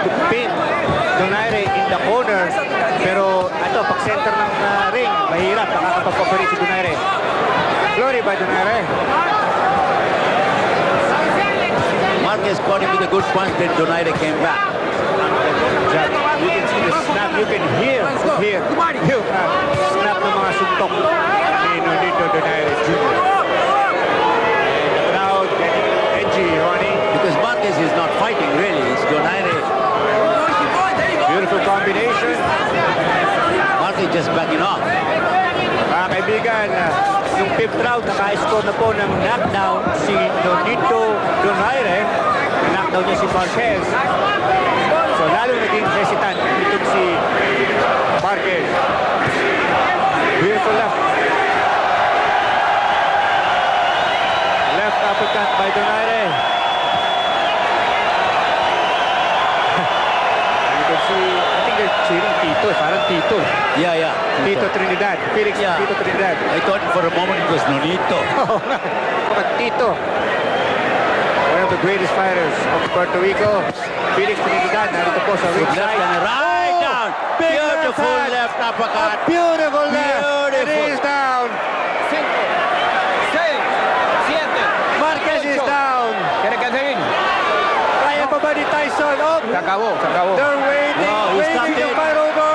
to pin Donaire in the corner. Pero ito, pag center ng ring, mahirap. Nakakapag-operate si Donaire. Glory by Donaire. Marquez caught him with a good punch, then Donaire came back. You can see the snap. You can hear yung snap ng mga suntok ni Nonito Donaire Jr. And the crowd getting edgy, Ronnie. Because Marquez is not fighting, really. It's Donaire. Beautiful combination. Marquez just backing off. Mga kaibigan, yung 5th round, naka-score na po ng knockdown si Nonito Donaire. Knockdown niya si Marquez. So lalo naging hesitant itong si Marquez. Beautiful left. Left uppercut by Donaire. You can see, I think they're cheering Tito. Parang Tito. Yeah. Tito Trinidad. Felix Tito Trinidad. I thought for a moment it was Nonito. Oh, but Tito. One of the greatest fighters of Puerto Rico. Felix Trinidad. Narito po sa ring Left side. and right down. Beautiful left uppercut. Beautiful left. It is down. Marquez is down. Kaya pa ba ni Tyson? Oh, they're waiting. No, he stopped Waiting to it. fight over.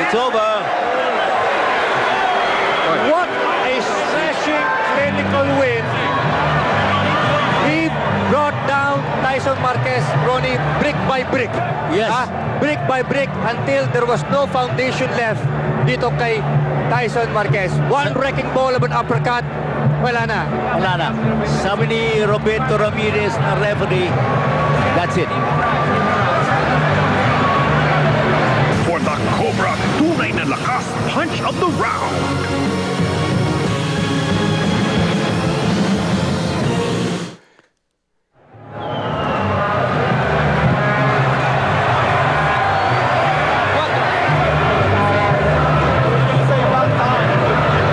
It's over. What a smashing clinical win. He brought down Tyson Marquez, Ronnie, brick by brick. Yes. Brick by brick until there was no foundation left dito kay Tyson Marquez. One wrecking ball of an uppercut. Wala na. Wala na. Sabi ni Roberto Ramirez na referee, that's it. For the Cobra tunay na lakas punch of the round.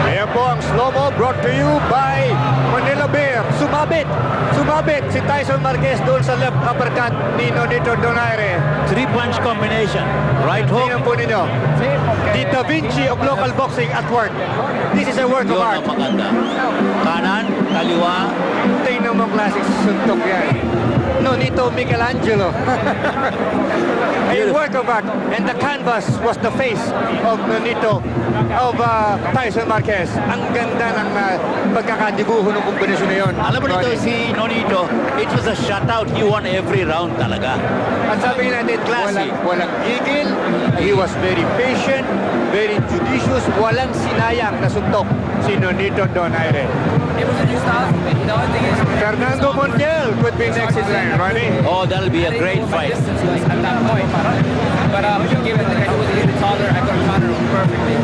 Ayan po ang slow-mo brought to you by Manila Bear. Sumabit si Tyson Marquez doon sa left uppercut ni Nonito Donaire. 3-punch combination. Right hook. Tingnan po ninyo. The Da Vinci of local boxing at work. This is a work of Yun art. ang maganda. Kanan, kaliwa. Tingnan mo klaseng suntok yan. Nonito Michelangelo. A work of art. And the canvas was the face of Nonito, of Tyson Marquez. Ang ganda ng pagkakadibuho ng kombinasyon na yun. Alam mo nito Ronnie. si Nonito, it was a shutout. He won every round talaga. At sabi natin, Classy. walang gigil. He was very patient, very judicious. Walang sinayang na suntok si Nonito Donaire. Fernando Montiel could be next in line, Ronnie. Oh, that'll be a great fight. But given that I was a little taller, I could counter him perfectly.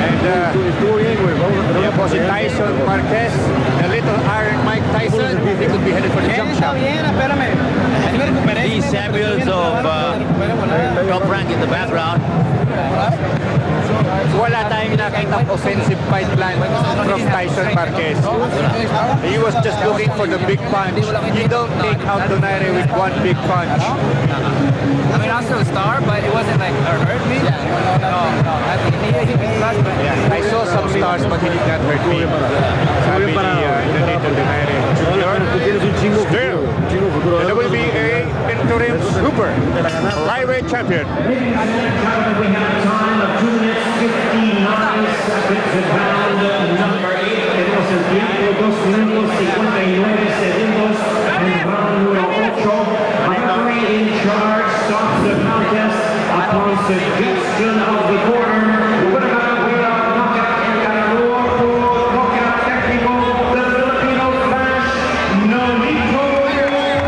And yan po si Tyson Marquez, the little Iron Mike Tyson. He could be headed for the jump shot. Lee Samuels of Top Rank in the background. Wala tayong nakitang offensive fight plan from Tyson Marquez. He was just looking for the big punch. You don't take out Donaire with one big punch. I mean, I'm still a star, but it wasn't like it hurt me. No. I think he hit me flush, but Yeah, I saw some stars, but he did not hurt me. Sabi ni Nonito Donaire Jr. Still, the WBA interim super flyweight champion. We have a time of 2 minutes 59 seconds in round number 8. Tenemos el tiempo 2 minutos 59 segundos en round número 8. Referee in charge stops the contest upon suggestion of the corner. Knockout en ganador por knockout técnico, the Filipino Flash, Nonito Donaire.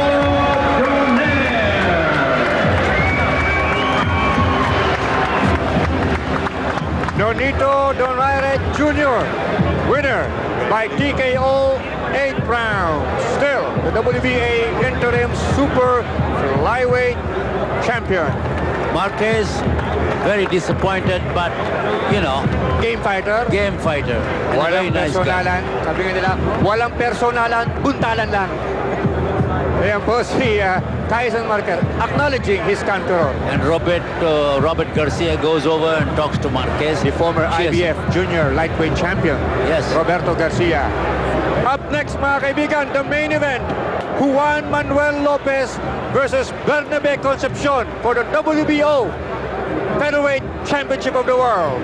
Nonito Donaire Jr., winner by TKO 8 rounds. Still, the WBA interim super flyweight champion. Marquez, very disappointed, but, you know, Game fighter. game fighter. And a very Walang nice guy. personalan. Sabi nga nila, walang personalan, buntalan lang. Ayan po si Tyson Marquez acknowledging his cantor. And Robert Garcia goes over and talks to Marquez. The former Cheers. IBF junior lightweight champion. Yes. Roberto Garcia. Up next mga kaibigan, the main event. Juan Manuel Lopez versus Bernabe Concepcion for the WBO Featherweight Championship of the World.